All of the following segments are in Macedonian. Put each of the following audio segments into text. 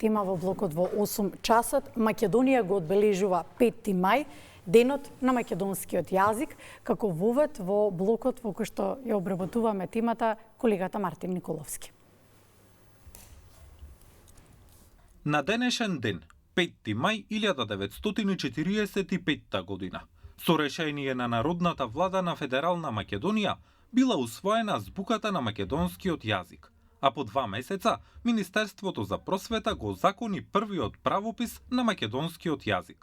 тема во блокот во 8 часот. Македонија го одбележува 5 мај, денот на македонскиот јазик, како вовед во блокот во кој што ја обработуваме темата колегата Мартин Николовски. На денешен ден, 5 мај 1945 година, со решение на Народната влада на Федерална Македонија, била усвоена азбуката на македонскиот јазик, а по 2 месеца Министерството за просвета го закони првиот правопис на македонскиот јазик.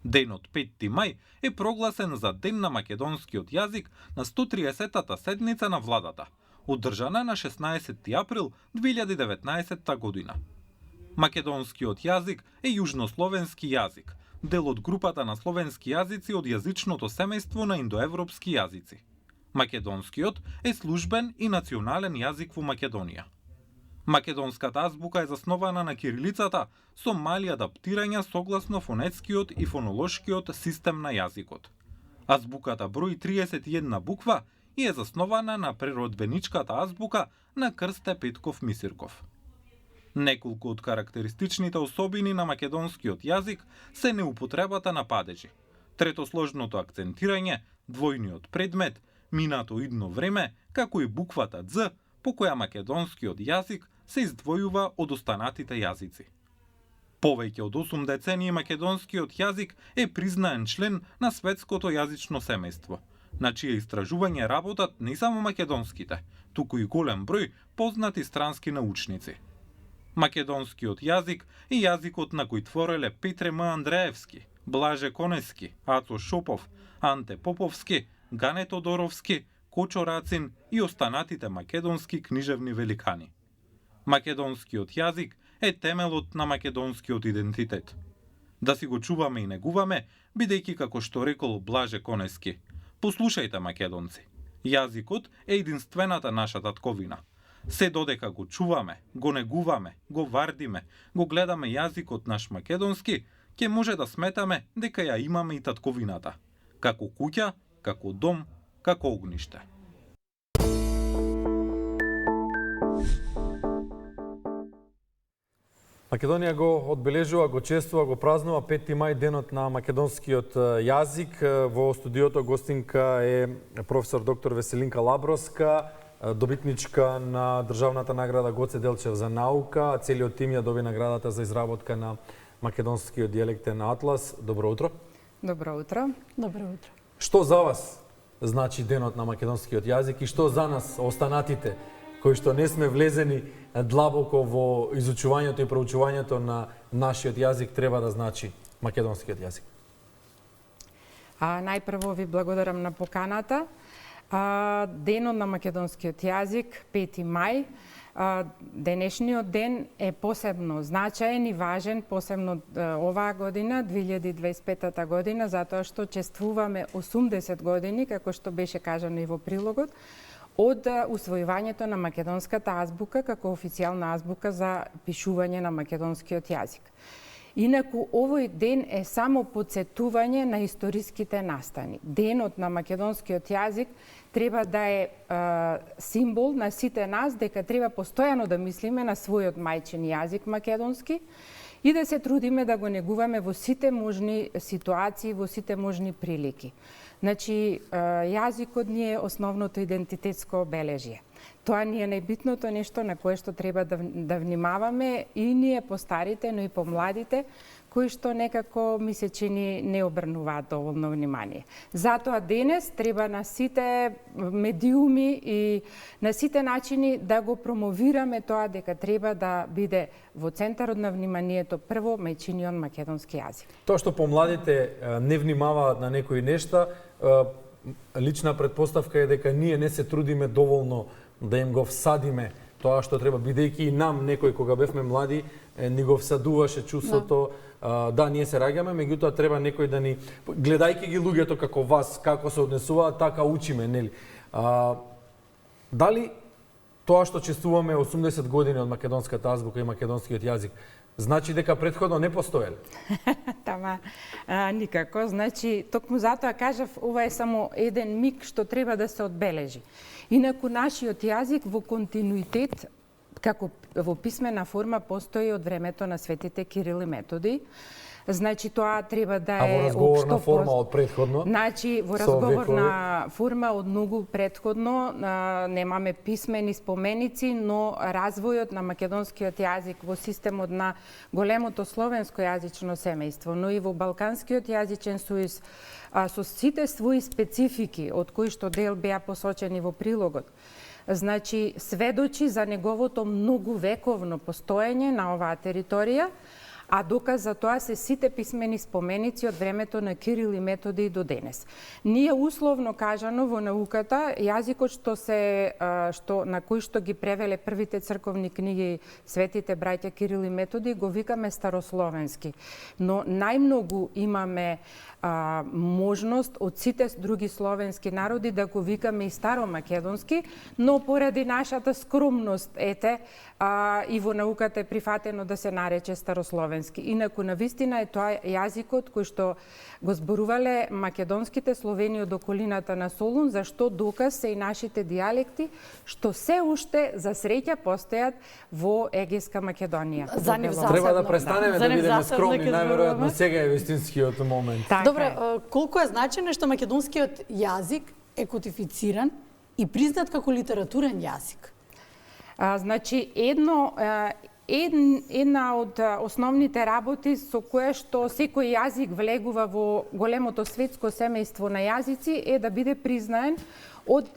Денот 5 мај е прогласен за Ден на македонскиот јазик на 130-та седница на владата, одржана на 16 април 2019 година. Македонскиот јазик е јужнословенски јазик, дел од групата на словенски јазици од јазичното семејство на индоевропски јазици. Македонскиот е службен и национален јазик во Македонија. Македонската азбука е заснована на кирилицата со мали адаптирања согласно фонетскиот и фонолошкиот систем на јазикот. Азбуката брои 31 буква и е заснована на преродбеничката азбука на Крсте Петков Мисирков. Неколку од карактеристичните особини на македонскиот јазик се неупотребата на падежи, третосложното акцентирање, двојниот предмет, минато-идно време, како и буквата З, по која македонскиот јазик се издвојува од останатите јазици. Повеќе од 8 децении македонскиот јазик е признаен член на светското јазично семејство, на чие истражување работат не само македонските, туку и голем број познати странски научници. Македонскиот јазик е јазикот на кој твореле Петре М. Андреевски, Блаже Конески, Ацо Шопов, Анте Поповски, Гане Тодоровски, Кочо Рацин и останатите македонски книжевни великани. Македонскиот јазик е темелот на македонскиот идентитет. Да си го чуваме и негуваме, бидејќи како што рекол Блаже Конески, послушајте македонци, јазикот е единствената наша татковина. Се додека го чуваме, го негуваме, го вардиме, го гледаме јазикот наш македонски, ќе може да сметаме дека ја имаме и татковината, како куќа, како дом, како огниште. Македонија го одбележува, го чествува, го празнува 5 мај денот на македонскиот јазик. Во студиото гостинка е професор доктор Веселинка Лаброска, добитничка на државната награда Гоце Делчев за наука. Целиот тим ја доби наградата за изработка на македонскиот дијалектен атлас. Добро утро. Добро утро. Добро утро. Што за вас значи денот на македонскиот јазик и што за нас останатите кои што не сме влезени длабоко во изучувањето и проучувањето на нашиот јазик треба да значи македонскиот јазик? Најпрво ви благодарам на поканата. Денот на македонскиот јазик, 5 мај, денешниот ден е посебно значаен и важен, посебно оваа година, 2025 година, затоа што чествуваме 80 години, како што беше кажано и во прилогот, од усвојувањето на македонската азбука како официјална азбука за пишување на македонскиот јазик. Инаку, овој ден е само потсетување на историските настани. Денот на македонскиот јазик треба да е символ на сите нас дека треба постојано да мислиме на својот мајчин јазик македонски и да се трудиме да го негуваме во сите можни ситуации, во сите можни прилики. Значи, јазикот ни е основното идентитетско обележје. Тоа ни е најбитното нешто на кое што треба да внимаваме и ние постарите, но и помладите, кои што некако ми се чини не обрнуваат доволно внимание. Затоа денес треба на сите медиуми и на сите начини да го промовираме тоа дека треба да биде во центарот на вниманието прво мајчиниот македонски јазик. Тоа што помладите не внимаваат на некои нешта, лична предпоставка е дека ние не се трудиме доволно да им го всадиме тоа што треба, бидејќи и нам некој кога бевме млади ни го всадуваше чувството да ние се раѓаме, меѓутоа треба некој да ни, гледајќи ги луѓето како вас, како се однесуваат, така учиме, нели? Дали тоа што чествуваме 80 години од македонската азбука и македонскиот јазик значи дека претходно не постоеле? Тама, никако. Значи, токму затоа кажав, ова е само еден миг што треба да се одбележи. Инаку, нашиот јазик во континуитет како во писмена форма постои од времето на светите Кирил и Методи. Значи тоа треба да е во разговорна форма од претходно? Значи во разговорна форма од многу претходно немаме писмени споменици, но развојот на македонскиот јазик во системот на големото словенско јазично семејство, но и во Балканскиот јазичен сојуз со сите своји специфики од кои што дел беа посочени во прилогот. Значи сведочи за неговото многувековно постоење на оваа територија, а доказ за тоа се сите писмени споменици од времето на Кирил и Методи до денес. Ние условно кажано во науката јазикот на кој што ги превеле првите црковни книги светите браќа Кирил и Методи го викаме старословенски. Но најмногу имаме можност од сите други словенски народи да го викаме и старомакедонски, но поради нашата скромност и во науката е прифатено да се нарече старословенски. Инаку навистина е тоа јазикот кој што го зборувале македонските Словени од околината на Солун, зашто доказ се и нашите дијалекти што се уште за среќа постојат во Егејска Македонија. Треба да престанеме да бидеме скромни, најверојатно сега е вистинскиот момент. Добре, колку е значено што македонскиот јазик е кодифициран и признат како литературен јазик? Значи, една од основните работи со кое што секој јазик влегува во големото светско семејство на јазици е да биде признаен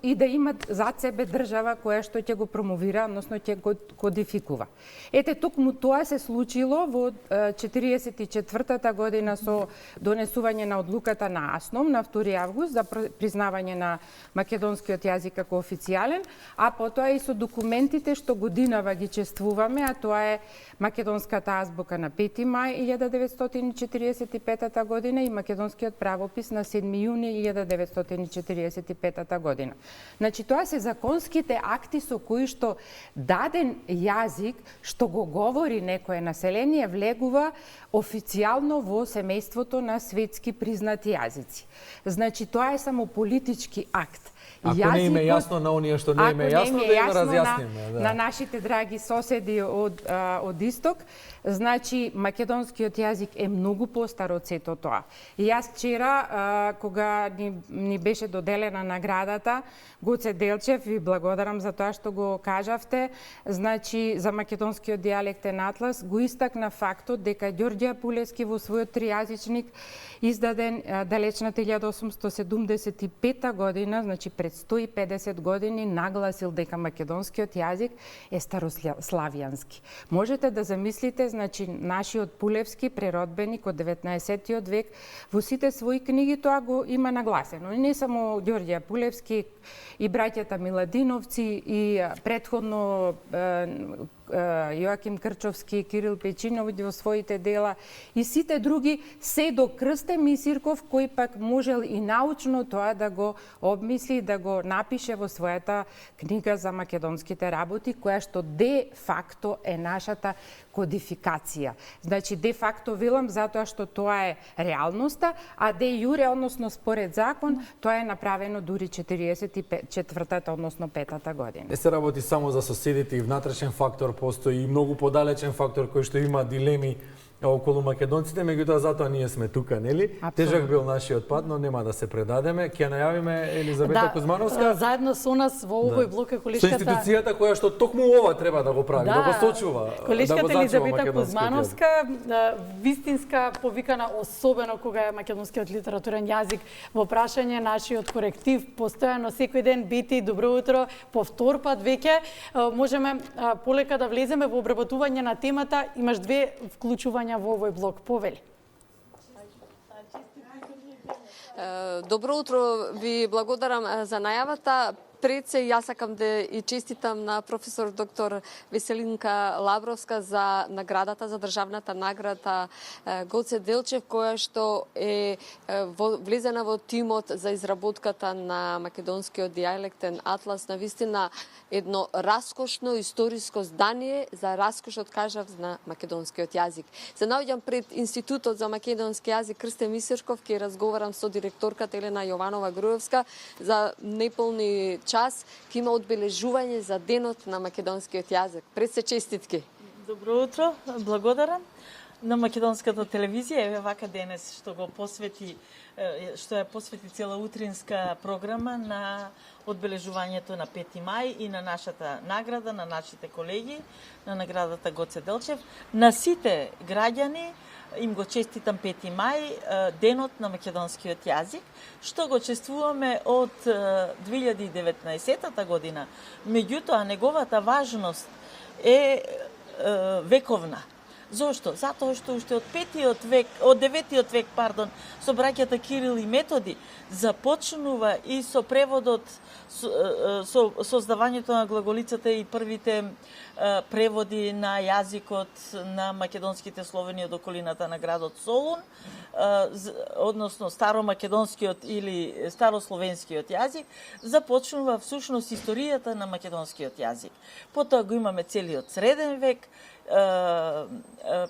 и да имат зад себе држава која што ќе го промовира, односно ќе го кодификува. Ете, токму тоа се случило во 44-та година со донесување на одлуката на АСНОМ на 2 август за признавање на македонскиот јазик како официјален, а потоа и со документите што годинава ги чествуваме, а тоа е македонската азбука на 5 мај 1945 година и македонскиот правопис на 7 јуни 1945 година. Значи, тоа се законските акти со кои што даден јазик што го говори некое население влегува официјално во семејството на светски признати јазици. Значи, тоа е само политички акт. Ако не им е јасно на оние што не им е јасно, да им разјасниме. На нашите драги соседи од исток, значи македонскиот јазик е многу постар од сето тоа. И јас вчера, кога ни беше доделена наградата, Гоце Делчев, ви благодарам за тоа што го кажавте, значи за македонскиот дијалектен атлас, го истакна фактот дека Ѓорѓе Апулевски во својот тријазичник издаден далечната 1875 година, значи пред 150 години, нагласил дека македонскиот јазик е старославјански. Можете да замислите, значи, нашиот Пулевски, преродбеник од 19 век, во сите своји книги тоа го има нагласено. И не само Ѓорѓе Пулевски, и браќата Миладиновци, и претходно Јоаким Крчовски, Кирил Печиновиќ во своите дела и сите други, се до Крсте Мисирков, кој пак можел и научно тоа да го обмисли, да го напише во својата книга за македонските работи, која што де факто е нашата кодификација. Значи, де факто велам затоа што тоа е реалноста, а де јуре, односно според закон, тоа е направено дури 44-та, односно 5-та година. Не се работи само за соседите и внатрешен фактор, постои и многу подалечен фактор кој што има дилеми околу македонците, меѓутоа затоа ние сме тука, нели? Тежак бил нашиот пат, но нема да се предадеме. Ќе најавиме Елизавета Кузмановска. Заедно со нас во овој блок е колишката... Со институцијата која што токму ова треба да го прави, да го сочува. Колишката Елизавета Кузмановска, вистинска повикана, особено кога е македонскиот литературен јазик во прашање, нашиот коректив, постојано секој ден бити, добро утро, по втор пат веќе можеме полека да влеземе во обработување на темата. Имаш 2 вклучувања во овој блок, повели. Добро утро, ви благодарам за најавата. Пред се, јас сакам да и честитам на професор доктор Веселинка Лавровска за наградата, за државната награда Гоце Делчев, која што е влезена во тимот за изработката на македонскиот дијалектен атлас. Навистина едно раскошно историско здание за раскошот, кажав, на македонскиот јазик. Се наоѓам пред Институтот за македонски јазик Крсте Мисирков, ќе разговарам со директорката Елена Јованова Груевска за неполни час ќе има одбележување за денот на македонскиот јазик. Пред се честитки. Добро утро, благодарам на македонската телевизија, еве вака денес што го посвети, што ја посвети цела утринска програма на одбележувањето на 5 мај и на нашата награда, на нашите колеги, на наградата Гоце Делчев. На сите граѓани им го честитам 5 мај, денот на македонскиот јазик, што го чествуваме од 2019 година. Меѓутоа, неговата важност е вековна. Зошто? Затоа што уште од 9 век, со браќата Кирил и Методи започнува и со преводот, со создавањето на глаголицата и првите преводи на јазикот на македонските словени од околината на градот Солун, односно старомакедонскиот или старословенскиот јазик, започнува всушност историјата на македонскиот јазик. Потоа го имаме целиот среден век,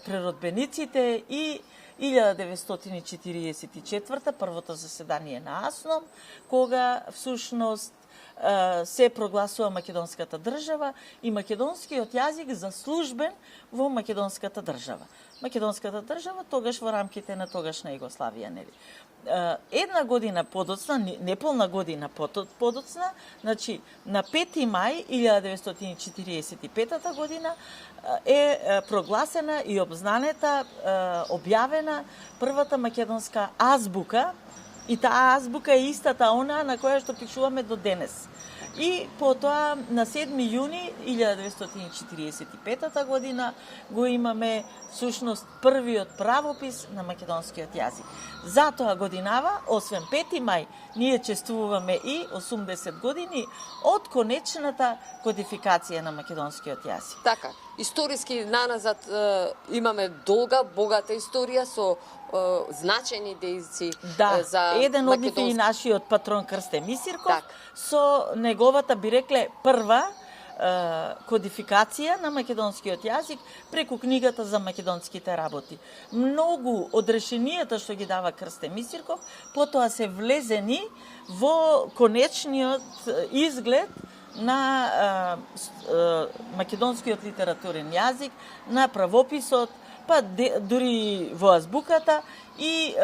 преродбениците и 1944 првото заседание на АСНОМ, кога всушност се прогласува македонската држава и македонскиот јазик за службен во македонската држава. Македонската држава тогаш во рамките на тогашна Југославија, нели? Една година подоцна, неполна година подоцна, значи на 5 мај 1945 година е прогласена и обзнанета, објавена првата македонска азбука, и таа азбука е истата она на која што пишуваме до денес. И потоа на 7 јуни 1945 година го имаме всушност првиот правопис на македонскиот јазик. Затоа годинава, освен 5 мај, ние чествуваме и 80 години од конечната кодификација на македонскиот јазик. Така, историски наназад имаме долга, богата историја со значајни дејци за еден од нив е и нашиот патрон Крсте Мисирков, со неговата, би рекле, прва кодификација на македонскиот јазик преку книгата за македонските работи. Многу од решенијата што ги дава Крсте Мисирков, потоа се влезени во конечниот изглед на македонскиот литературен јазик, на правописот, па дури во азбуката, и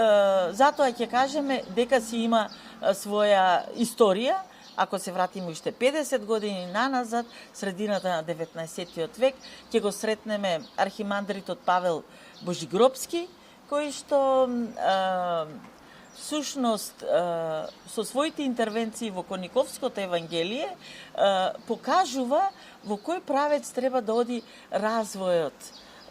затоа ќе кажеме дека си има своја историја. Ако се вратиме уште 50 години наназад, средината на 19 век, ќе го сретнеме архимандритот Павел Божигробски, кој што всушност со своите интервенции во Кониковското евангелие покажува во кој правец треба да оди развојот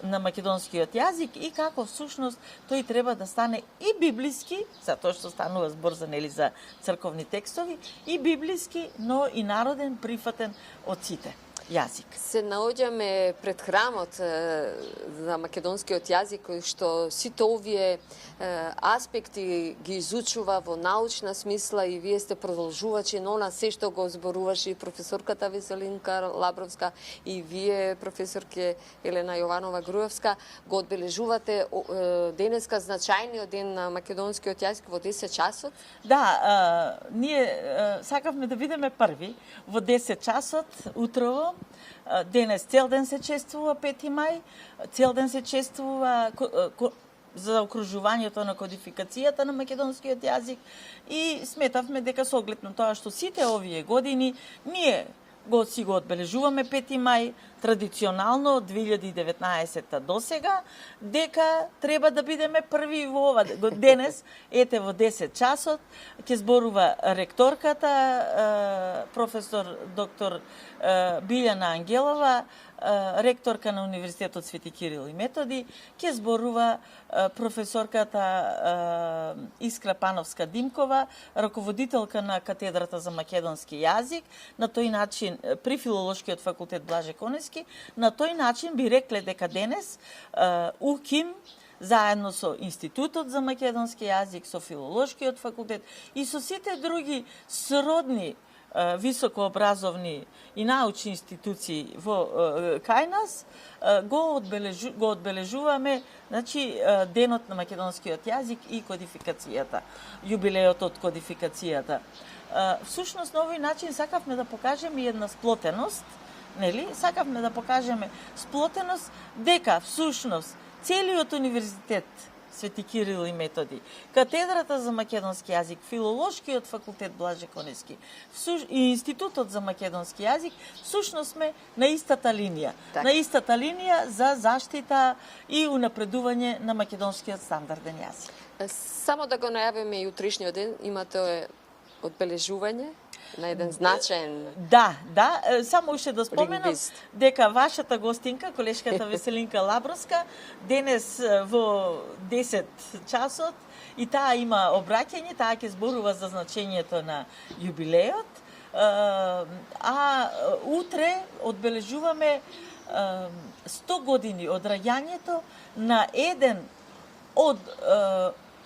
на македонскиот јазик и како всушност тој треба да стане и библиски, затоа што станува збор за за црковни текстови, и библиски, но и народен, прифатен од сите јазик. Се наоѓаме пред храмот за македонскиот јазик, кој што сите овие аспекти ги изучува во научна смисла, и вие сте продолжувачи на она се што го зборуваше и професорката Веселинка Лабровска и вие, професорке Елена Јованова Груевска, го одбележувате денеска значајниот ден на македонскиот јазик во 10 часот? Да, ние сакавме да бидеме први во 10 часот утрово. Денес цел ден се чествува 5 мај, цел ден се чествува за окружувањето на кодификацијата на македонскиот јазик, и сметавме дека со оглед на тоа што сите овие години ние си го одбележуваме 5 мај традиционално од 2019 до сега, дека треба да бидеме први во ова денес. Ете во 10 часот ќе зборува ректорката професор доктор Билјана Ангелова, ректорка на Универзитетот Свети Кирил и Методи, ќе зборува професорката Искра Пановска Димкова, раководителка на катедрата за македонски јазик, на тој начин при Филолошкиот факултет Блаже Конески. На тој начин би рекле дека денес УКИМ заедно со Институтот за македонски јазик, со Филолошкиот факултет и со сите други сродни високообразовни и научни институции кај нас, го одбележуваме, значи, денот на македонскиот јазик и кодификацијата, јубилеот од кодификацијата. Всушност, на овој начин сакавме да покажеме една сплотеност, нели? Сакавме да покажеме сплотеност дека всушност целиот универзитет Свети Кирил и Методи, катедрата за македонски јазик, филолошкиот факултет Блаже Конески и Институтот за македонски јазик, всушност сме на истата линија. На истата линија за заштита и унапредување на македонскиот стандарден јазик. Само да го најавиме и утрешниот ден, имате одбележување на еден значаен... Да, само уште да споменам дека вашата гостинка, колешката Веселинка Лабровска, денес во 10 часот, и таа има обраќање, таа ќе зборува за значењето на јубилеот, а утре одбележуваме 100 години од раѓањето на еден од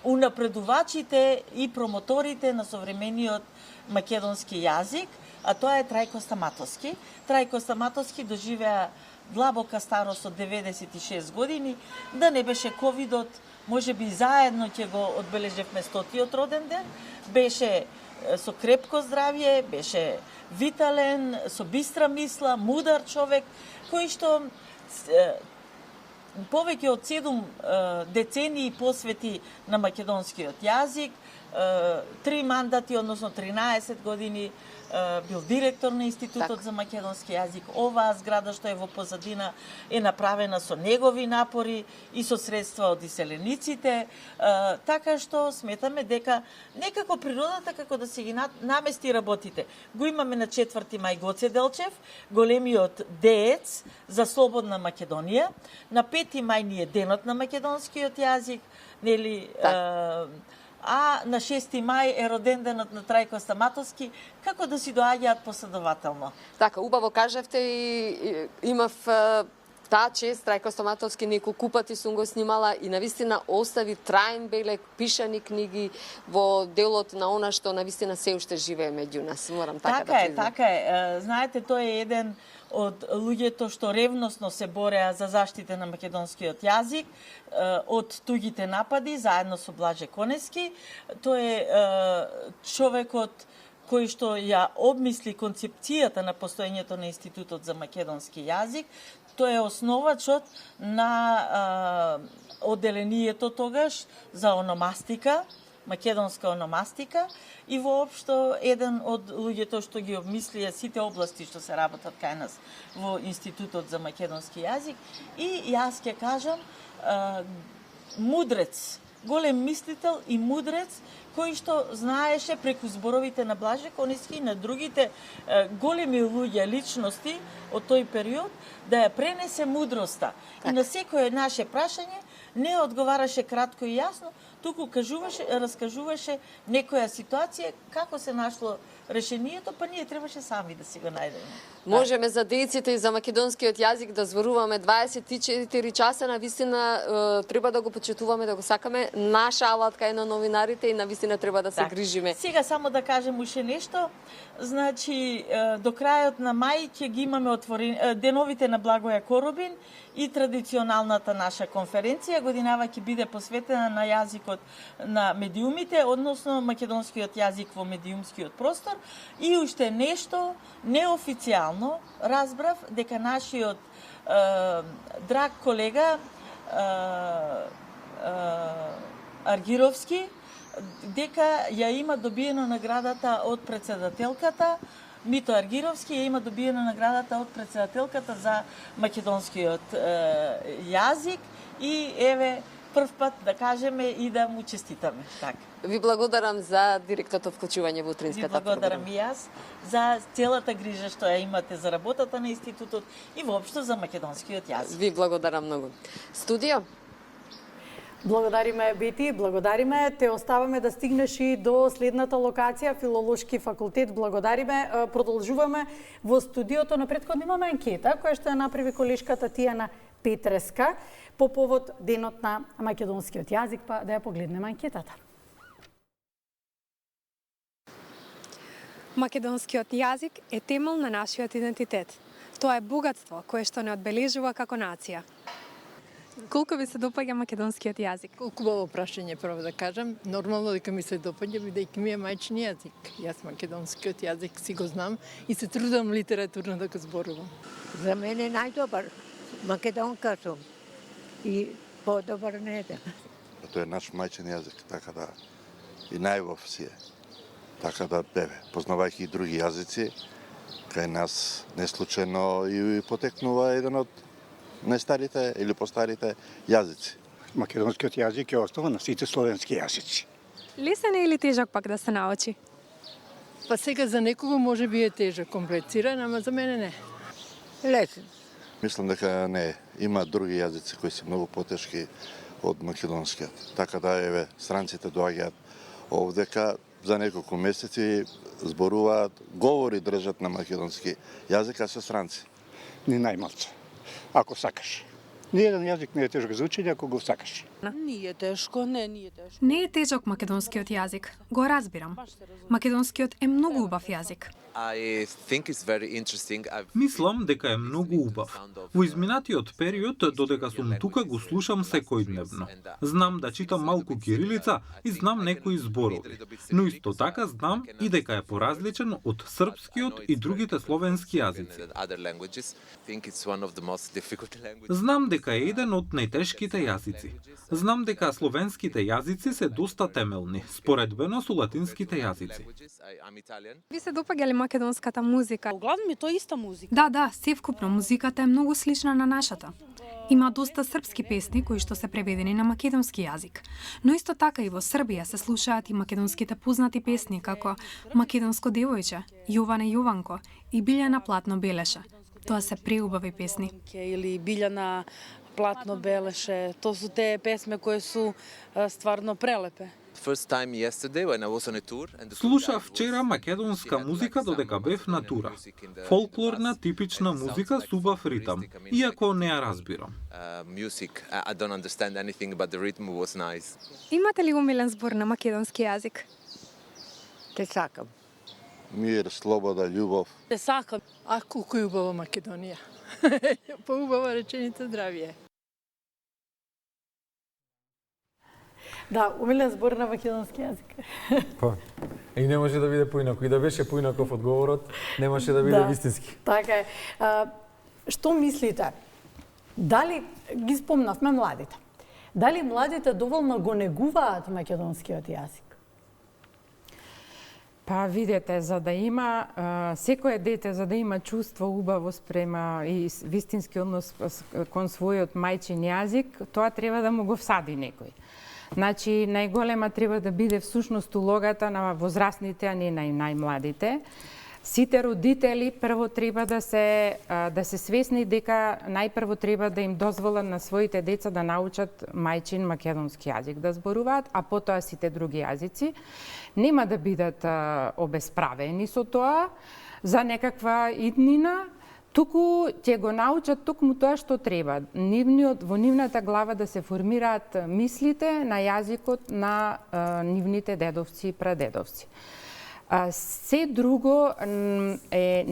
унапредувачите и промоторите на современиот македонски јазик, а тоа е Трајко Стаматовски. Трајко Стаматовски доживеа длабока старост од 96 години, да не беше ковидот, може би заедно ќе го одбележевме 100-тиот роден ден, беше со крепко здравје, беше витален, со бистра мисла, мудар човек, кој што повеќе од 7 децении посвети на македонскиот јазик, 3 мандати, односно 13 години бил директор на Институтот за македонски јазик. Оваа зграда што е во позадина е направена со негови напори и со средства од иселениците, така што сметаме дека некако природата како да се ги намести работите. Го имаме на 4 мај Гоце Делчев, големиот деец за слободна Македонија. На 5 мај ни е денот на македонскиот јазик, нели, а на 6 мај е роден денот на Трајко Стаматовски, како да си доаѓаат последователно. Така, убаво кажавте и имав таа чест, Трајко Стаматовски неколку пати сум го снимала и навистина остави траен белег, пишани книги во делот на она што навистина се уште живее меѓу нас. Морам така да признам. Така е. Знаете, тој е еден од луѓето што ревносно се бореа за заштита на македонскиот јазик од тугите напади, заедно со Блаже Конески. Тој е човекот кој што ја обмисли концепцијата на постоењето на Институтот за македонски јазик. Тој е основачот на одделението тогаш за ономастика, македонска ономастика, и воопшто еден од луѓето што ги обмислија сите области што се работат кај нас во Институтот за македонски јазик. И јас ќе кажам, мудрец, голем мислител и мудрец, кој што знаеше преку зборовите на Блаже Конески и на другите големи луѓе, личности од тој период, да ја пренесе мудроста. И на секое наше прашање не одговараше кратко и јасно, туку раскажуваше некоја ситуација, како се нашло решението, па ние требаше сами да си го најдеме. Можеме за деците и за македонскиот јазик да зборуваме 24 часа, навистина треба да го почитуваме, да го сакаме. Наша алатка е на новинарите и навистина треба да се грижиме. Сега само да кажем уште нешто. Значи, до крајот на мај ќе ги имаме деновите на Благоја Коробин и традиционалната наша конференција. Годинава ќе биде посветена на јазикот на медиумите, односно македонскиот јазик во медиумскиот простор. И уште нешто неофицијално разбрав дека нашиот драг колега Аргировски дека ја има добиено наградата од председателката, Мито Аргировски ја има добиено наградата од председателката за македонскиот јазик и еве прв пат да кажеме и да му честитаме. Така. Ви благодарам за директното вклучување во утринската програма. Ви благодарам и јас за целата грижа што ја имате за работата на институтот и воопшто за македонскиот јазик. Ви благодарам многу. Студио? Благодариме, Бети, благодариме. Те оставаме да стигнеш и до следната локација, Филолошки факултет. Благодариме. Продолжуваме во студиото. На претходно имаме анкета, која што ја направи колешката Тијана Петреска по повод денот на македонскиот јазик, па да ја погледнеме анкетата. Македонскиот јазик е темел на нашиот идентитет. Тоа е богатство кое што не одбележува како нација. Колку ви се допаѓа македонскиот јазик? Колку убаво прашање, право да кажам. Нормално дека ми се допаѓа, бидејќи ми е мајчин јазик. Јас македонскиот јазик си го знам и се трудам литературно да го зборувам. За мене е најдобар. Македонка сум. И подобар не е. Тоа е наш мајчин јазик, така да и најубав си е. Така да, познавајќи и други јазици, кај нас неслучајно и потекнува еден од најстарите или постарите јазици. Македонскиот јазик е основа на сите словенски јазици. Лесен е или тежок пак да се научи? Па сега за некого може би е тежок, комплициран, ама за мене не. Лесен. Мислам дека не, има други јазици кои се многу потешки од македонскиот. Така да, еве, странците доаѓаат овдека за неколку месеци, зборуваат, говори држат на македонски јазик, а се странци. Ни најмалце. Ако сакаш. Ниеден јазик не е тежок за учење ако го сакаш. Не е тешко. Не е тежок македонскиот јазик. Го разбирам. Македонскиот е многу убав јазик. Мислам дека е многу убав. Во изминатиот период, додека сум тука, го слушам секојдневно. Знам да читам малку кирилица и знам некои зборови. Но исто така знам и дека е поразличен од српскиот и другите словенски јазици. Знам дека е еден од најтешките јазици. Знам дека словенските јазици се доста темелни, споредбено со латинските јазици. Ви се допаѓа ли македонската музика? Главно ми тоа иста музика. Да, севкупно музиката е многу слична на нашата. Има доста српски песни кои што се преведени на македонски јазик. Но исто така и во Србија се слушаат и македонските познати песни како Македонско девојче, Јоване Јованко и Билјана Платно Белеше. Тоа се преубави песни. Или Билјана Платно Белеше, тоа су тие песме кои су стварно прелепе. Слушав вчера македонска музика додека бев на тура. Фолклорна, типична музика со убав ритам, иако не ја разбирам. Имате ли умилен збор на македонски јазик? Те сакам. Мир, слобода, љубов. Те сакам. А колку е убава Македонија. Поубава реченица здравие. Да, умилен збор на македонски јазик. Па, и не може да биде поинако. И да беше поинаков одговорот, немаше да биде вистински. Така е. Што мислите? Дали, ги спомнавме младите, дали младите доволно го негуваат македонскиот јазик? Па видете, за да има секое дете за да има чувство убавост према и вистински однос кон својот мајчин јазик, тоа треба да му го всади некој. Значи, најголема треба да биде всушност улогата на возрастните, а не на најмладите. Сите родители прво треба да се свесни дека најпрво треба да им дозволат на своите деца да научат мајчин македонски јазик да зборуваат, а потоа сите други јазици. Нема да бидат обесправени со тоа за некаква иднина, туку ќе го научат токму тоа што треба. Во нивната глава да се формираат мислите на јазикот на нивните дедовци и прадедовци. Се друго е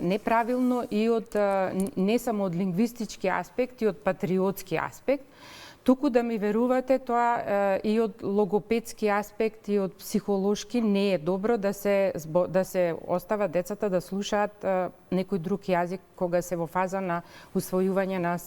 неправилно и од не само од лингвистички аспект, и од патриотски аспект, туку да ми верувате, тоа и од логопедски аспект и од психолошки не е добро да се остава децата да слушаат некој друг јазик кога се во фаза на усвојување на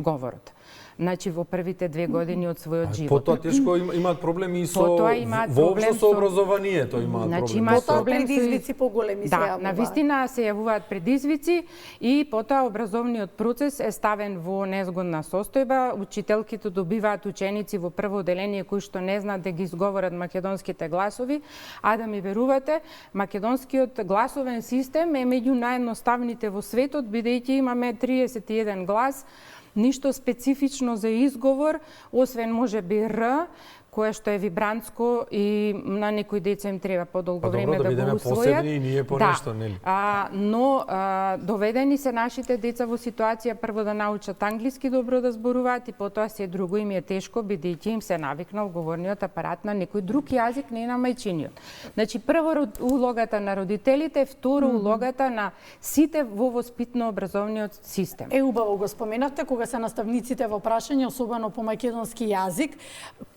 говорот. Значи во првите 2 години од својот живот. Потоа тешко имаат проблеми и со воопшто со образованието имаат проблеми. Потоа предизвици поголеми се јавуваат. Да, навистина се јавуваат предизвици и потоа образовниот процес е ставен во незгодна состојба. Учителките добиваат ученици во прво оделение кои што не знаат да ги изговорат македонските гласови, а да ми верувате, македонскиот гласовен систем е меѓу наједноставните во светот, бидејќи имаме 31 глас, ништо специфично за изговор, освен може би Р, кое што е вибрантско и на некои деца им треба подолго време да го усвојат. Посебни и ние по нешто, нели? Но доведени се нашите деца во ситуација прво да научат англиски добро да зборуваат и потоа се друго им е тешко бидејќи им се навикнал говорниот апарат на некој друг јазик, не на мајчиниот. Значи прво улогата на родителите, второ улогата на сите во воспитно-образовниот систем. Убаво го споменавте кога се наставниците во прашање, особено по македонски јазик,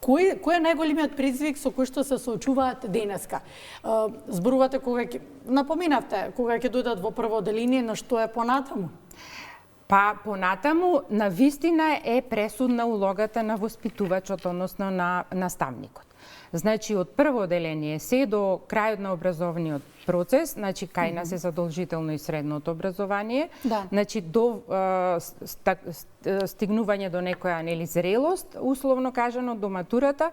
кој е најголемиот предизвик со кој што се соочуваат денеска? Зборувате кога напоминавте кога ќе дојдат во прво одделение, на што е понатаму? Па понатаму на вистина е пресудна улогата на воспитувачот, односно на наставникот. Значи од прво одделение се до крајот на образовниот процес, значи кај нас е задолжително и средното образование, значи до стигнување до некоја нели зрелост, условно кажано до матурата,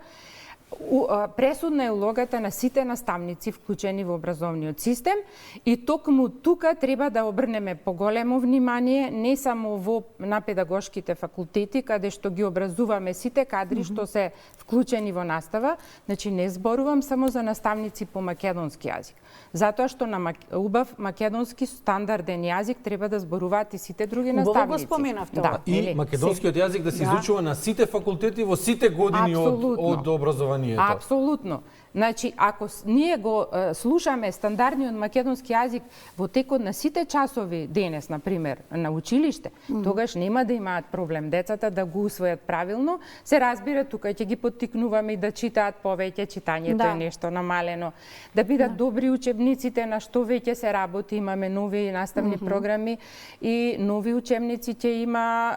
пресудна е улогата на сите наставници вклучени во образовниот систем и токму тука треба да обрнеме поголемо внимание не само на педагошките факултети каде што ги образуваме сите кадри што се вклучени во настава, значи не зборувам само за наставници по македонски јазик. Затоа што на убав македонски стандарден јазик треба да зборуваат и сите други наставници. Убаво го споменавте. И македонскиот јазик да се изучува на сите факултети во сите години од образованието. Апсолутно. Значи, ако ние го слушаме стандардниот македонски јазик во текот на сите часови денес, например, на училиште, тогаш нема да имаат проблем децата да го усвојат правилно. Се разбира, тука ќе ги поттикнуваме и да читаат повеќе, читањето е нешто намалено, да бидат добри учебниците на што веќе се работи, имаме нови наставни програми и нови учебници ќе има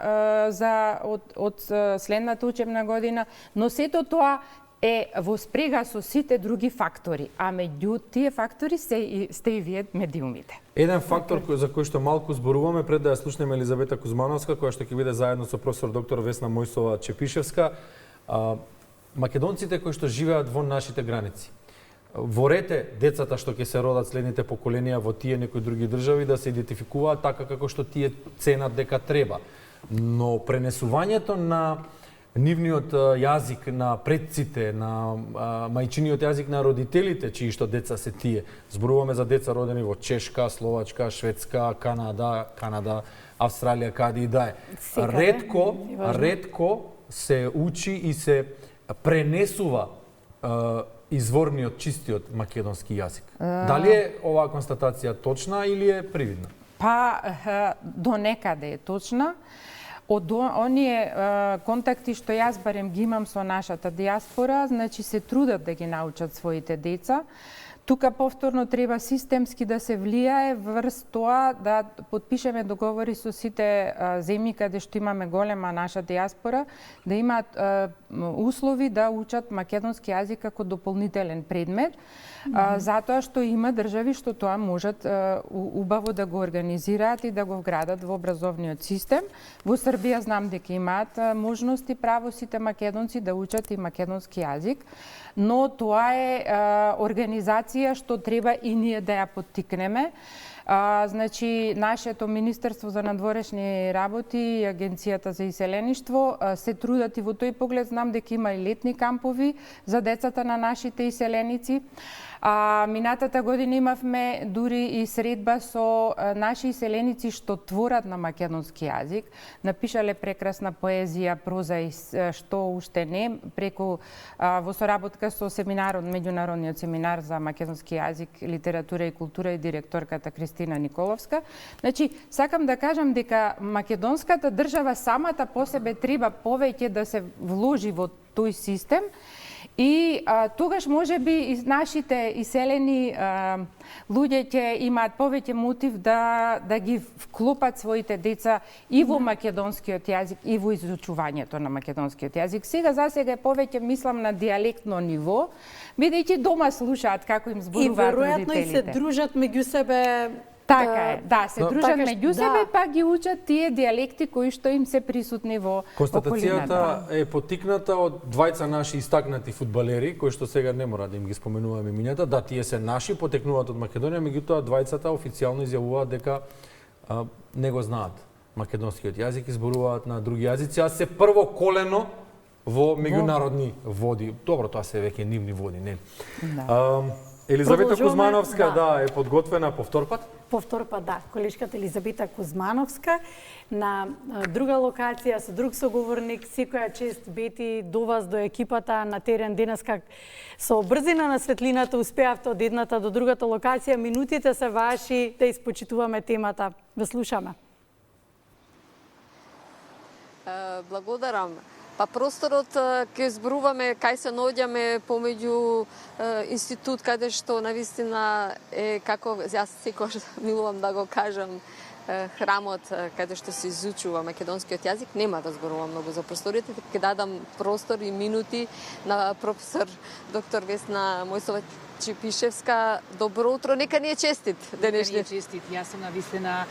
од следната учебна година, но сето тоа е во спрега со сите други фактори, а меѓу тие фактори сте и вие медиумите. Еден фактор за кој што малку зборуваме пред да ја слушнеме Елизавета Кузмановска, која што ќе биде заедно со професор доктор Весна Мојсова Чепишевска, македонците кои што живеат во нашите граници. Ворете децата што ќе се родат следните поколенија во тие некои други држави да се идентификуваат така како што тие ценат дека треба. Но пренесувањето на нивниот јазик на предците, на мајчиниот јазик на родителите, чии што деца се тие. Зборуваме за деца родени во Чешка, Словачка, Шведска, Канада, Австралија, каде и да е. Ретко се учи и се пренесува изворниот, чистиот македонски јазик. Дали е оваа констатација точна или е привидна? Па, до некаде е точна. Од оние контакти што јас барем ги имам со нашата диаспора, значи се трудат да ги научат своите деца. Тука повторно треба системски да се влијае врз тоа да потпишеме договори со сите земји каде што имаме голема наша диаспора, да имаат услови да учат македонски јазик како дополнителен предмет, затоа што има држави што тоа можат убаво да го организираат и да го вградат во образовниот систем. Во Србија знам дека имаат можности право сите македонци да учат и македонски јазик, но тоа е организација што треба и ние да ја поттикнеме. Значи, нашето Министерство за надворешни работи и Агенцијата за иселеништво се трудат и во тој поглед. Знам дека има и летни кампови за децата на нашите иселеници. Минатата година имавме дури и средба со наши иселеници што творат на македонски јазик. Напишале прекрасна поезија, проза и што уште не, преку во соработка со семинарот, меѓународниот семинар за македонски јазик, литература и култура и директорката Кристина Николовска. Значи, сакам да кажам дека македонската држава самата по себе треба повеќе да се вложи во тој систем. И тогаш може би и нашите иселени луѓе ќе имаат повеќе мотив да ги вклопат своите деца и во македонскиот јазик и во изучувањето на македонскиот јазик. Сега е повеќе мислам на дијалектно ниво, бидејќи дома слушаат како им зборуваат родителите. И веројатно и се дружат меѓу себе. Така е, да, се дружат меѓу себе, па ги учат тие дијалекти кои што им се присутни во околината. Констатацијата е поттикната од двајца наши истакнати фудбалери, кои што сега не мора да им ги споменуваме имињата, да, тие се наши, потекнуваат од Македонија, меѓутоа двајцата официјално изјавуваат дека не го знаат македонскиот јазик, изборуваат на други јазици, а се прво колено во меѓународни води. Добро, тоа се веќе нивни води, не? Да. Елизавета Кузмановска, да, е подготвена по втор пат? По втор пат, да. Колешката Елизавета Кузмановска на друга локација со друг соговорник. Секоја чест бети до вас, до екипата на терен денес, как со брзина на светлината успеавте од едната до другата локација. Минутите се ваши да испочитуваме темата. Ве слушаме. Благодарам. Па просторот ќе зборуваме кај се наоѓаме помеѓу институт каде што навистина е како јас секогаш милувам да го кажам храмот каде што се изучува македонскиот јазик. Нема да зборувам многу за просториите, ќе дадам простор и минути на професор доктор Весна Мојсова Чепишевска. Добро утро, нека ни е честит денешниот. Нека ни е честит. Јас сум навистина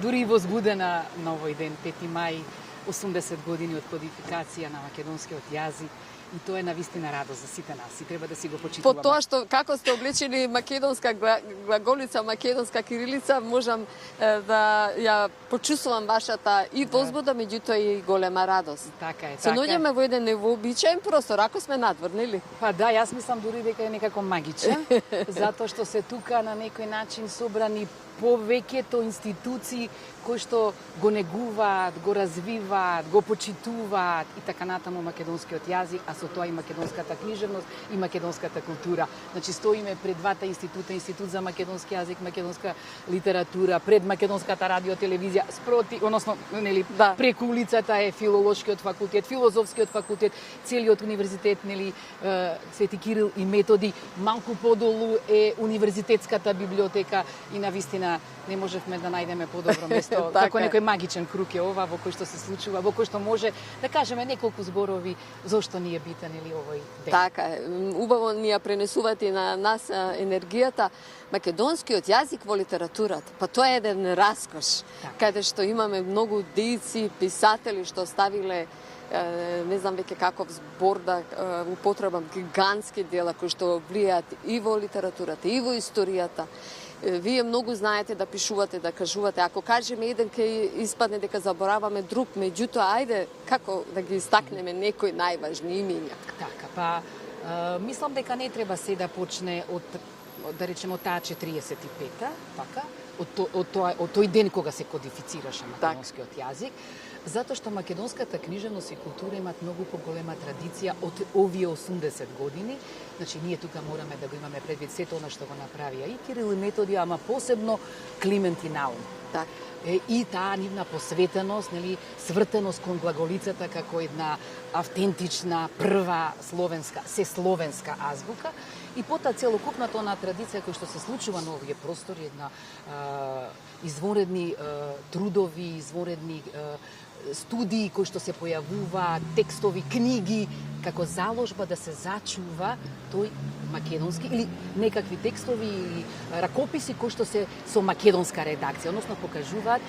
дури и возбудена на овој ден, 5 мај, 80 години од кодификација на македонскиот јазик, и тоа е навистина радост за сите нас и треба да си го почитуваме. По тоа што како сте облечени македонска глаголица, македонска кирилица, можам да ја почувствувам вашата и возбуда, меѓутоа и голема радост. Така е, се наоѓаме во еден невообичаен простор, ако сме надвор, нели? Па да, јас мислам дури дека е некако магичен, затоа што се тука на некој начин собрани повеќето институции кои што го негуваат, го развиваат, го почитуваат и така натаму македонскиот јазик, а со тоа и македонската книжевност и македонската култура. Значи стоиме пред двата института, Институт за македонски јазик, македонска литература, пред македонската радио телевизија, спроти, односно нели преку улицата е филолошкиот факултет, филозофскиот факултет, целиот универзитет, нели Свети Кирил и Методи, малку подолу е универзитетската библиотека и навистина не можевме да најдеме подобро место. Како некој магичен круг е ова во кој што се случува, во кој што може да кажеме неколку зборови зошто ни е битен или овој ден. Така е. Убаво ни ја пренесувате на нас енергијата. Македонскиот јазик во литературата, па тоа е еден раскош, каде што имаме многу дејци, писатели што оставиле не знам веќе каков збор да употребам, гигантски дела кои што влијаат и во литературата, и во историјата. Вие многу знаете да пишувате, да кажувате. Ако кажеме еден, ќе испадне дека забораваме друг, меѓутоа, ајде, како да ги истакнеме некои најважни имиња? Така, па, мислам дека не треба се да почне од, да речеме, од таа 45-та, така, од тој ден кога се кодифицираше македонскиот јазик, затоа што македонската книжевност и култура имаат многу поголема традиција од овие 80 години. Значи, ние тука мораме да го имаме предвид сето она што го направија и Кирил и Методија, ама посебно Климент и Наум. Так. И таа нивна посветеност, нели, свртеност кон глаголицата како една автентична, прва словенска, сесловенска азбука. И потоа целокупната она традиција која што се случува на овие простори, една извонредни трудови, извонредни студии кои што се појавуваат, текстови, книги, како заложба да се зачува тој македонски или некакви текстови или ракописи кои што се со македонска редакција, односно покажуваат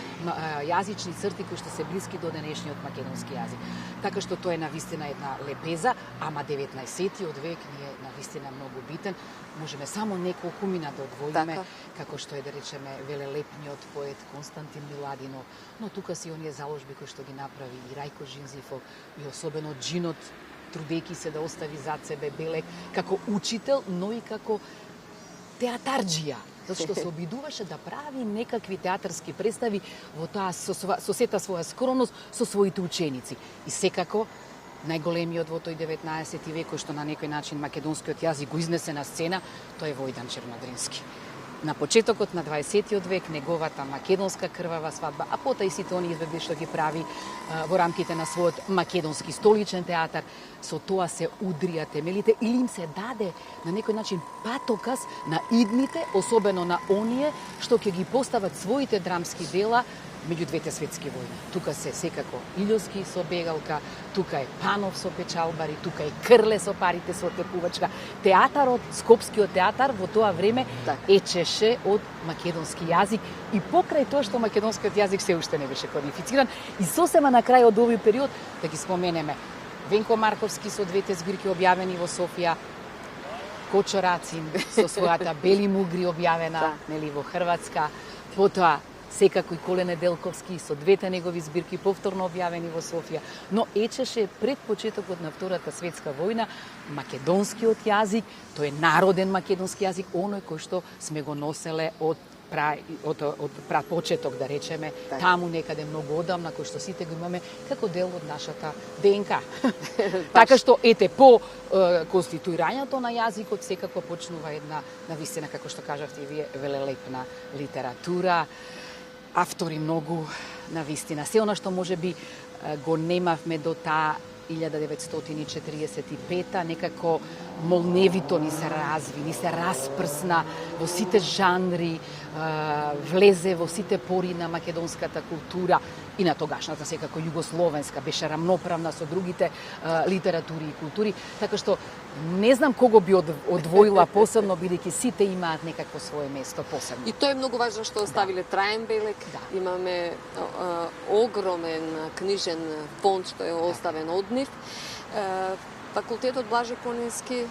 јазични црти кои што се блиски до денешниот македонски јазик. Така што тоа е навистина една лепеза, ама 19-тиот век ни е навистина многу битен. Можеме само неколку мина да одвоиме, како што е да речеме велелепниот поет Константин Миладинов, но тука си оние заложби кои што ги направи и Рајко Жинзифов и особено Джинот, трудејќи се да остави зад себе белег како учител, но и како театарџија, затоа што се обидуваше да прави некакви театарски представи во таа со сета своја скромност со своите ученици. И секако најголемиот во тој 19 век кој што на некој начин македонскиот јазик го изнесе на сцена, тоа е Војдан Чернодрински. На почетокот на 20 век неговата македонска крвава свадба, а потоа и сите оние изведби што ги прави во рамките на својот македонски столичен театар, со тоа се удрија темелите или им се даде на некој начин патоказ на идните, особено на оние што ќе ги постават своите драмски дела меѓу двете светски војни. Тука се секако Илјовски со Бегалка, тука е Панов со Печалбари, тука е Крле со Парите со Тепувачка. Театарот, Скопскиот театар во тоа време ечеше од македонски јазик и покрај тоа што македонскиот јазик се уште не беше кодифициран и сосема на крај од овој период да ги споменеме Венко Марковски со двете збирки објавени во Софија, Кочо Рацин со својата Бели мугри објавена нели во Хрватска, потоа секако и Коле Неделковски со двете негови збирки повторно објавени во Софија, но ечеше пред почетокот на Втората светска војна македонскиот јазик, тој е народен македонски јазик, оној кој што сме го носеле од прапочеток, да речеме, таму некаде многу одамна, кој што сите го имаме како дел од нашата ДНК. Така што, ете, по конституирањето на јазикот секако почнува една, навистина, како што кажавте и вие, велелепна литература, автори многу, навистина. Се она што може би го немавме до таа 1945-та, некако молневито ни се разви, ни се распрсна во сите жанри, влезе во сите пори на македонската култура и на тогашната секако југословенска, беше рамноправна со другите литератури и култури, така што не знам кого би одвоила посебно, бидејќи сите имаат некакво свое место посебно. И тоа е многу важно што оставиле траен белег. Имаме огромен книжен фонд што е оставен од нив. Факултетот Блаже Конески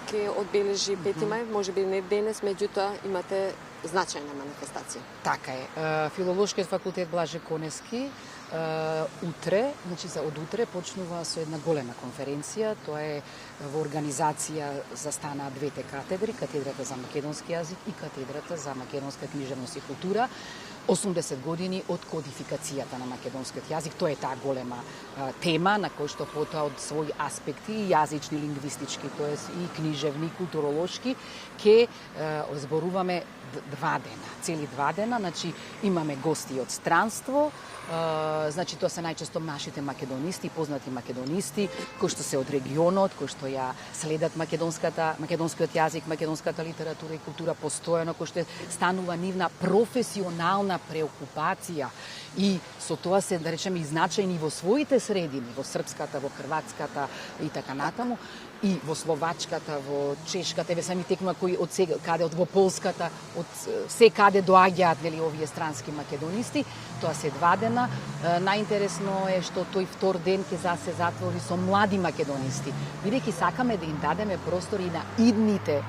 ќе одбележи 5 мај, можеби не денес, меѓутоа имате значајна манифестација. Така е. Филолошкиот факултет Блаже Конески утре, значи од утре почнува со една голема конференција. Тоа е во организација застанаа двете катедри, катедрата за македонски јазик и катедрата за македонска книжевност и култура. 80 години од кодификацијата на македонскиот јазик. Тоа е таа голема тема на кој што потоа од своји аспекти, јазични, лингвистички, тоест и книжевни, културолошки, ќе зборуваме 2 дена, цели 2 дена, значи имаме гости од странство, значи тоа се најчесто нашите македонисти, познати македонисти, кои што се од регионот, кои што ја следат македонскиот јазик, македонската литература и култура постојано, кои што станува нивна професионална преокупација и со тоа се, да речеме, изначајни во своите средини, во српската, во хрватската и така натаму, и во словачката, во чешката, еве сами текнува кои од сега, каде од во полската, од се каде доаѓаат, нели, овие странски македонисти. Тоа се 2 дена. Најинтересно е што тој втор ден ќе се затвори со млади македонисти, бидејќи сакаме да им дадеме простори на идните,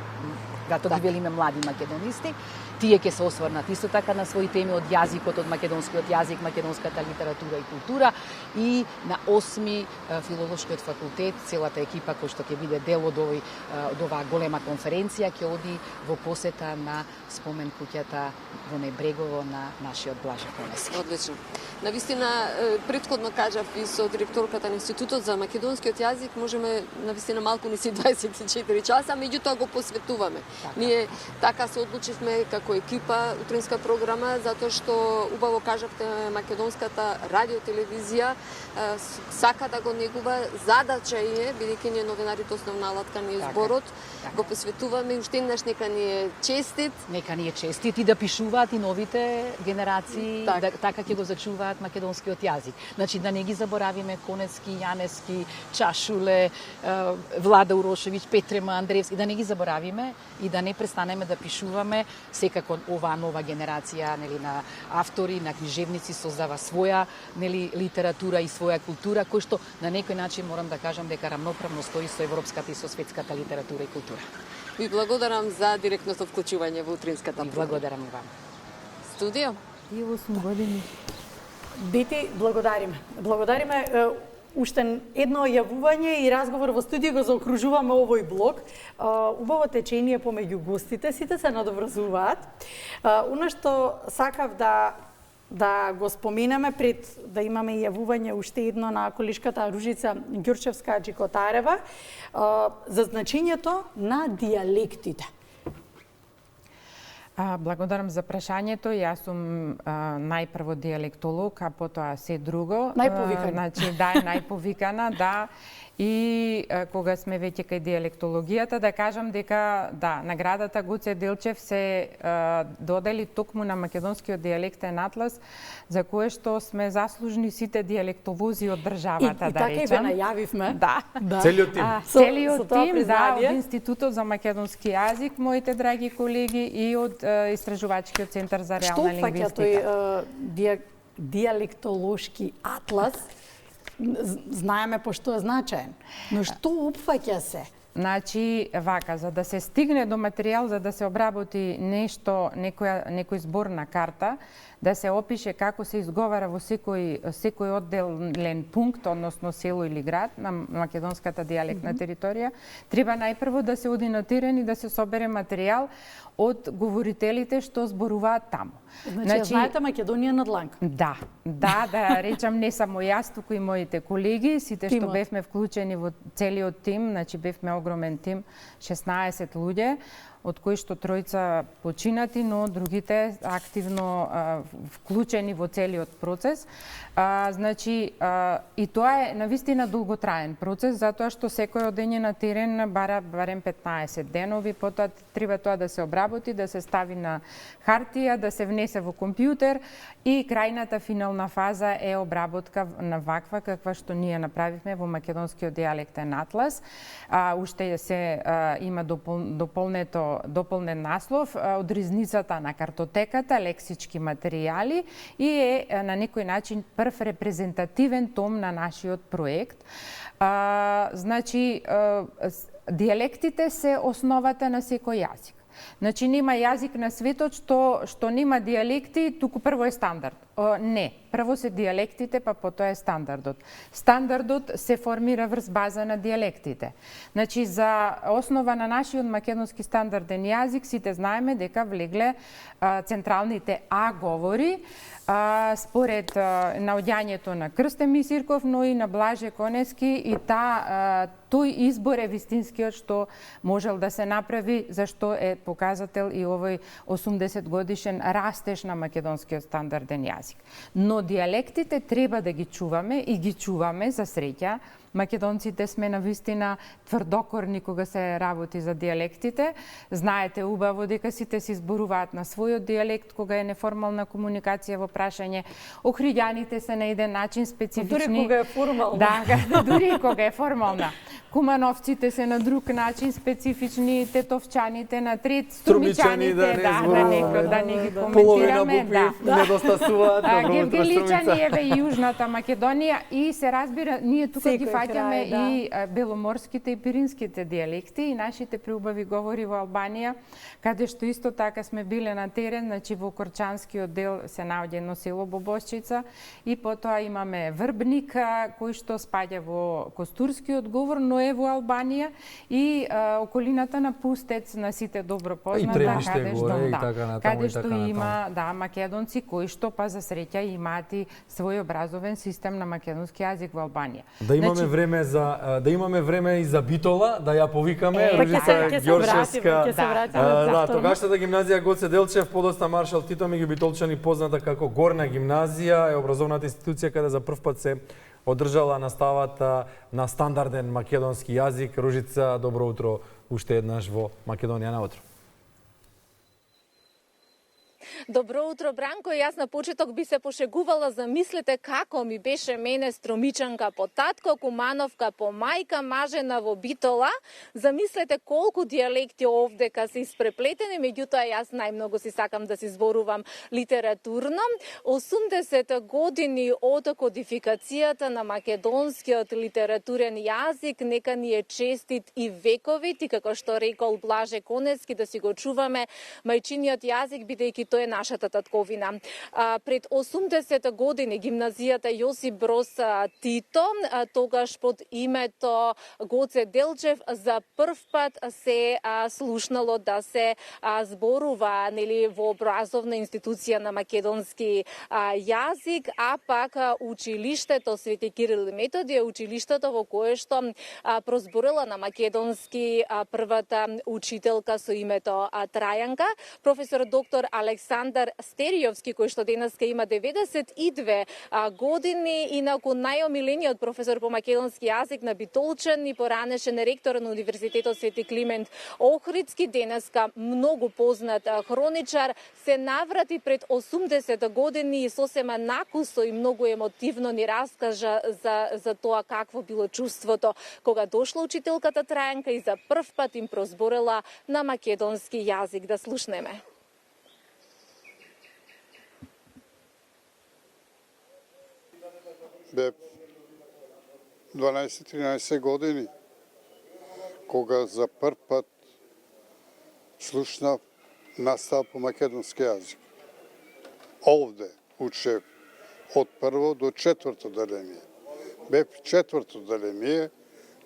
като ги велиме млади македонисти. Тие ќе се осврнат исто така на своји теми од јазикот, од македонскиот јазик, македонската литература и култура, и на 8 филолошкиот факултет, целата екипа која што ќе биде дел од оваа голема конференција ќе оди во посета на спомен куќата во Небрегово на нашиот Блаже Конески. Одлично. Навистина, претходно кажав и со директорката на Институтот за македонскиот јазик, можеме навистина малку не си 24 часа, меѓутоа го посветуваме. Ние така се одлучивме како екипа утринска програма, затоа што убаво кажавте, македонската радио телевизија сака да го негува, задача е, бидејќи ние новинарите основна алатка на изборот, го посветуваме, уште еднаш нека ни е честит. Нека ни е честит и да пишуваат и новите генерации, така ќе го зачуваат македонскиот јазик. Значи да не ги заборавиме Конески, Јанески, Чашуле, Влада Урошевиќ, Петрема, Андреевски, да не ги заборавиме и да не престанеме да пишуваме. Секако оваа нова генерација, нели, на автори, на книжевници создава своја, нели, литература и своја култура, кој што на некој начин морам да кажам дека рамноправно стои со европската и со светската литература и култура. Ви благодарам за директното вклучување во утринската програма. Благодарам и вам. Студио? И 8 години. Бити, благодариме. Благодариме. Уште едно јавување и разговор во студио го заокружуваме овој блок. Убаво течение помеѓу гостите, сите се надоврзуваат. Оно што сакав да го споменаме пред да имаме јавување уште едно на колишката Ружица Ѓурчевска-Джикотарева за значењето на дијалектите. Благодарам за прашањето. Јас сум најпрво дијалектолог, а потоа се друго. Најповикана. Значи, да, најповикана, да. И кога сме веќе кај дијалектологијата, да кажам дека да, наградата Гоце Делчев се додели токму на македонскиот дијалектен атлас, за кое што сме заслужни сите дијалектолози од државата, да речам. И така и ве најавивме. Да. Целиот тим. Целиот тим, да, од Институтот за македонски јазик, моите драги колеги, и од Истражувачкиот центар за реална лингвистика. Што фаќа тој дијалектолошки атлас? Знаеме по што е значаен, но што опфаќа се? Значи, вака, за да се стигне до материјал, за да се обработи нешто, некој збор на карта, да се опише како се изговара во секој одделен пункт, односно село или град на македонската дијалектна територија, треба најпрво да се оди на терен и да се собере материјал од говорителите што зборуваат таму. Значи, знаете Македонија на дланка? Да речам не само јас, туку и моите колеги, сите што бевме вклучени во целиот тим, значи бевме огромен тим, 16 луѓе, од кои што тројца починати, но другите активно вклучени во целиот процес. Значи, и тоа е навистина долготраен процес, затоа што секој од дење на терен бара барем 15 денови, потоа треба тоа да се обработи, да се стави на хартија, да се внесе во компјутер и крајната финална фаза е обработка на ваква каква што ние направивме во македонскиот дијалектен атлас. Уште се има дополнен наслов од ризницата на картотеката, лексички материјали и е на некој начин прв репрезентативен том на нашиот проект. Значи, дијалектите се основата на секој јазик. Значи, нема јазик на светот што нема дијалекти, туку прво е стандард. Не, прво се дијалектите, па потоа е стандардот. Стандардот се формира врз база на дијалектите. Значи, за основа на нашиот македонски стандарден јазик, сите знаеме дека влегле централните А говори, според наоѓањето на Крсте Мисирков, но и на Блаже Конески, и тој избор е вистинскиот што можел да се направи, зашто е показател и овој 80 годишен растеж на македонскиот стандарден јазик. Но дијалектите треба да ги чуваме и ги чуваме, за среќа. Македонците сме навистина тврдокорни кога се работи за дијалектите. Знаете убаво дека сите се изборуваат на својот дијалект кога е неформална комуникација во прашање. Охриѓаните се на еден начин специфични. Дури кога е формална. Да, дури кога е формална. Кумановците се на друг начин специфични, тетовчаните на трет, струмичаните, да не ги коментираме. Половина букви недостасуваат. Гевгеличани еве и Јужната Македонија и се разбира, ние тука ги фаќаме и беломорските и пиринските дијалекти и нашите преубави говори во Албанија, каде што исто така сме биле на терен, значи во Корчанскиот дел се наоѓа едно село Бобошчица и потоа имаме Врбник кој што спаѓа во Костурскиот говор, но е во Албанија и околината на Пустец на сите добро позната, каде што има македонци кои што па за среќа имаат и свој образовен систем на македонски јазик во Албанија. Да имаме време и за Битола, да ја повикаме Ружица Ѓорчевска. Тогашната гимназија Гоце Делчев, подоцна Маршал Тито, меѓу битолчани позната како Горна гимназија, е образовната институција каде за прв пат се одржала наставата на стандарден македонски јазик. Ружица, добро утро уште еднаш во Македонија на утро. Добро утро, Бранко. Јас на почеток би се пошегувала, замислете како ми беше мене струмичанка по татко, кумановка по мајка, мажена во Битола. Замислете колку дијалекти овдека се испреплетени, меѓутоа јас најмногу си сакам да си зборувам литературно. 80 години од кодификацијата на македонскиот литературен јазик, нека ни е честит и вековит, и како што рекол Блаже Конески, да си го чуваме мајчиниот јазик, бидејќи тој е нашата татковина. Пред 80 години гимназијата Јосип Броз Тито, тогаш под името Гоце Делчев, за прв пат се слушнало да се зборува во образовна институција на македонски јазик, а пак училиштето Свети Кирил и Методи е училиштето во кое што прозборила на македонски првата учителка со името Трајанка, професор доктор Александар Стериовски, кој што денеска има 92 години, инаку најомилениот професор по македонски јазик на Битолчан и поранешен ректор на Универзитетот Свети Климент Охридски, денеска многу познат хроничар, се наврати пред 80 години и сосема накусо и многу емотивно ни раскажа за тоа какво било чувството кога дошла учителката Трајанка и за прв пат им прозборила на македонски јазик. Да слушнеме. Бе 12-13 години, кога за прв пат слушнав настава по македонски јазик. Овде учев од прво до четврто деление. Бев четврто деление,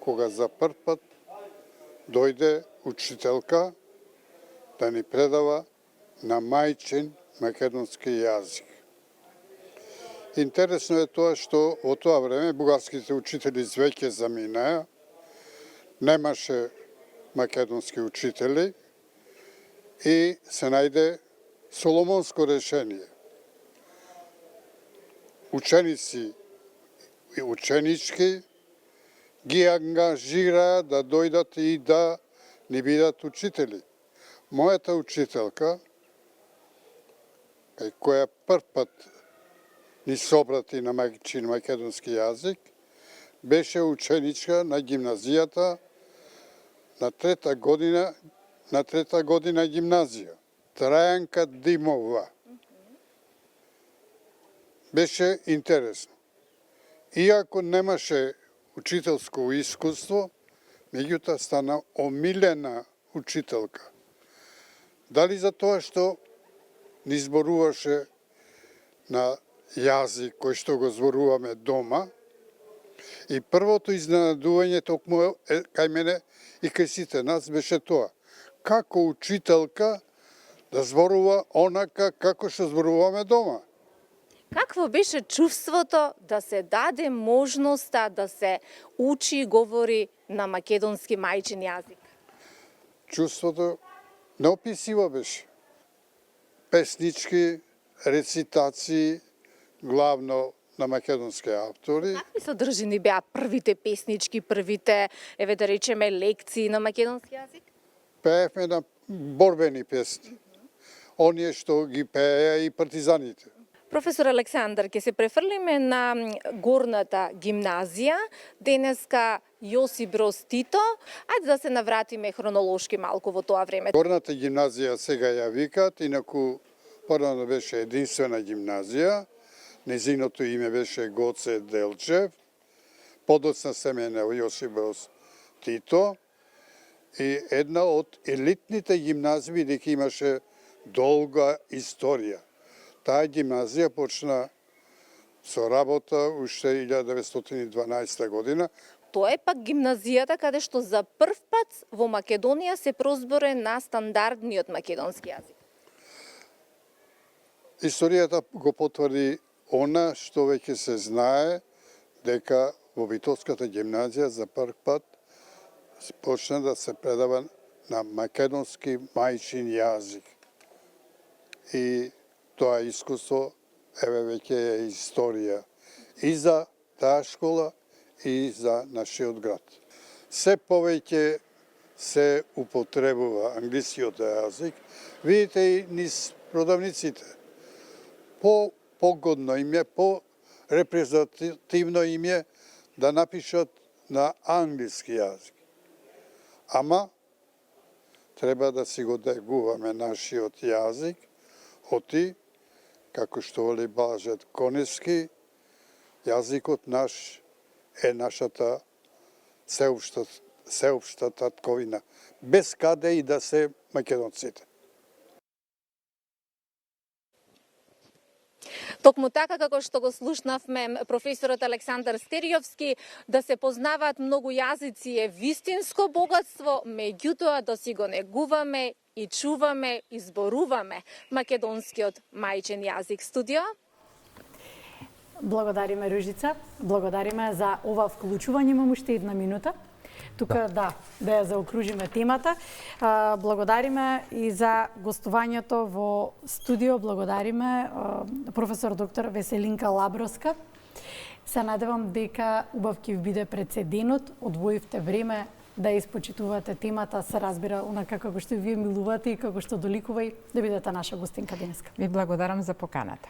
кога за прв пат дојде учителка да ни предава на мајчин македонски јазик. Интересно е тоа што во тоа време бугарските учители звеќе заминаја, немаше македонски учители и се најде соломонско решение. Ученици и ученички ги ангажираа да дојдат и да ни бидат учители. Мојата учителка, која прв пат ни собрати на мајчин македонски јазик, беше ученичка на гимназијата на трета година гимназија. Трајанка Димова. Беше интересно. Иако немаше учителско искуство, меѓутоа стана омилена учителка. Дали за тоа што ни зборуваше на јазик кој што го зборуваме дома, и првото изненадување токму кај мене и кај сите нас беше тоа. Како учителка да зборува онака како што зборуваме дома. Какво беше чувството да се даде можноста да се учи и говори на македонски мајчин јазик? Чувството неописиво беше. Песнички, рецитации, главно на македонски автори. Какви содржини беа првите песнички, првите, еве да речеме, лекции на македонски јазик? Пеевме на борбени песни. Оние што ги пееја и партизаните. Професор Александар, ќе се префрлиме на горната гимназија, денеска Јосип Броз Тито. Ајде да се навратиме хронолошки малку во тоа време. Горната гимназија сега ја викаат, инаку порано беше единствена гимназија. Незиното име беше Гоце Делчев. Подоцна се менео Јосип Броз Тито. И една од елитните гимназии, бидејќи имаше долга историја. Таа гимназија почна со работа уште 1912 година. Тоа е пак гимназијата каде што за прв пат во Македонија се прозборе на стандардниот македонски јазик. Историјата го потврди она што веќе се знае, дека во Битолската гимназија за прв пат почна да се предава на македонски мајчин јазик. И тоа искуство, еве веќе е историја и за таа школа и за нашиот град. Се повеќе се употребува англискиот јазик, видите и низ продавниците. Погодно им е, по-репрезентативно им е да напишат на англиски јазик. Ама треба да си го дегуваме нашиот јазик, оти, како што вели Балажет Коневски, јазикот наш е нашата сеопшта татковина, без каде и да се македонците. Токму така како што го слушнавме професорот Александар Стериовски, да се познаваат многу јазици е вистинско богатство, меѓутоа да си го негуваме и чуваме и зборуваме македонскиот мајчин јазик. Студио? Благодариме, Ружица. Благодариме за ова вклучување. Имам уште една минута. Тука да ја заокружиме темата. Благодариме и за гостувањето во студио. Благодариме професор доктор Веселинка Лабровска. Се надевам дека убав ќе биде председенот. Одвоивте време да испочитувате темата, се разбира онака како што вие милувате и како што доликува и да бидете наша гостинка денеска. Ви благодарам за поканата.